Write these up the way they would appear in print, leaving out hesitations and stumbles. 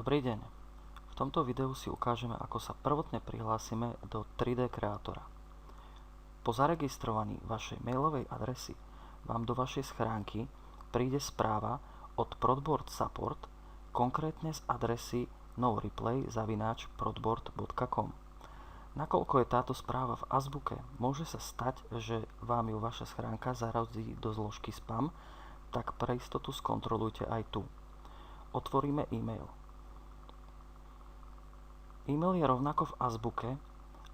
Dobrý deň. V tomto videu si ukážeme, ako sa prvotne prihlásime do 3D kreatora. Po zaregistrovaní vašej mailovej adresy vám do vašej schránky príde správa od Prodboard Support, konkrétne z adresy noreplay@prodboard.com. Nakoľko je táto správa v azbuke, môže sa stať, že vám ju vaša schránka zarazí do zložky spam, tak pre istotu skontrolujte aj tu. Otvoríme e-mail. E-mail je rovnako v azbuke,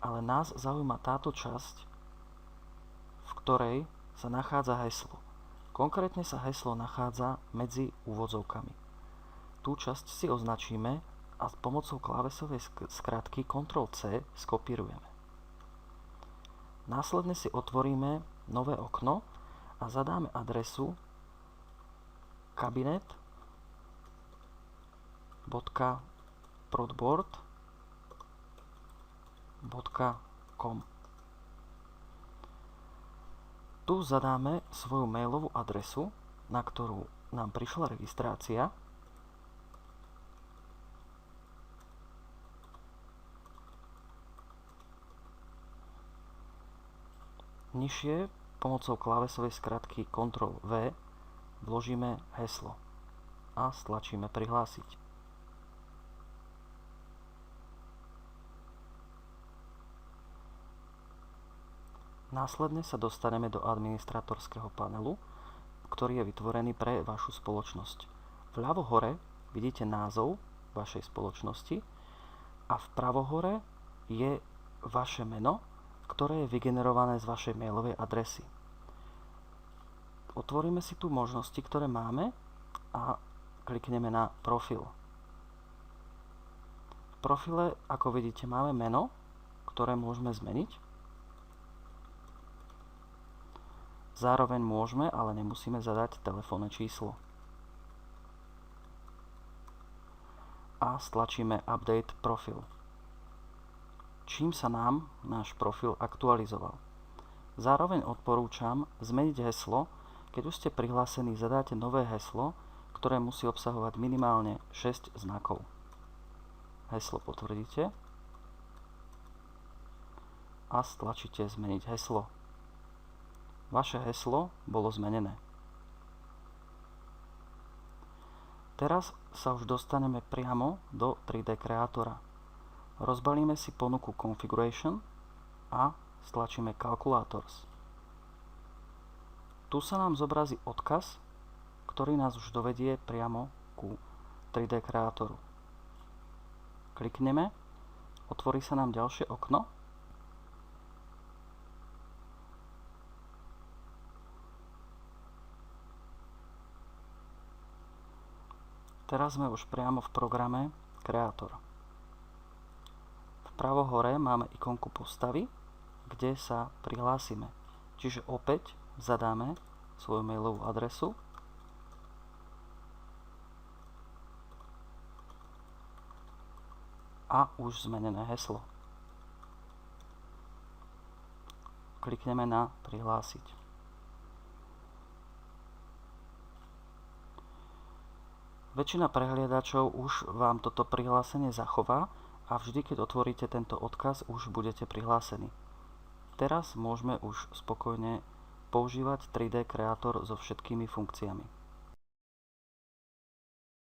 ale nás zaujíma táto časť, v ktorej sa nachádza heslo. Konkrétne sa heslo nachádza medzi úvodzovkami. Tú časť si označíme a s pomocou klávesovej skratky Ctrl+C skopírujeme. Následne si otvoríme nové okno a zadáme adresu cabinet.prodboard.com. Tu zadáme svoju mailovú adresu, na ktorú nám prišla registrácia. Nižšie pomocou klávesovej skratky Ctrl+V vložíme heslo a stlačíme prihlásiť. Následne sa dostaneme do administratorského panelu, ktorý je vytvorený pre vašu spoločnosť. Vľavo hore vidíte názov vašej spoločnosti a vpravo hore je vaše meno, ktoré je vygenerované z vašej mailovej adresy. Otvoríme si tu možnosti, ktoré máme a klikneme na profil. V profile, ako vidíte, máme meno, ktoré môžeme zmeniť. Zároveň môžeme, ale nemusíme zadať telefónne číslo. A stlačíme Update profil. Čím sa nám náš profil aktualizoval. Zároveň odporúčam zmeniť heslo. Keď už ste prihlásení, zadáte nové heslo, ktoré musí obsahovať minimálne 6 znakov. Heslo potvrdíte a stlačíte Zmeniť heslo. Vaše heslo bolo zmenené. Teraz sa už dostaneme priamo do 3D kreatora. Rozbalíme si ponuku Configuration a stlačíme Calculators. Tu sa nám zobrazí odkaz, ktorý nás už dovedie priamo ku 3D kreatoru. Klikneme, otvorí sa nám ďalšie okno. Teraz sme už priamo v programe Kreator. Vpravo hore máme ikonku postavy, kde sa prihlásime. Čiže opäť zadáme svoju mailovú adresu a už zmenené heslo. Klikneme na Prihlásiť. Väčšina prehliadačov už vám toto prihlásenie zachová a vždy, keď otvoríte tento odkaz, už budete prihlásení. Teraz môžeme už spokojne používať 3D kreator so všetkými funkciami.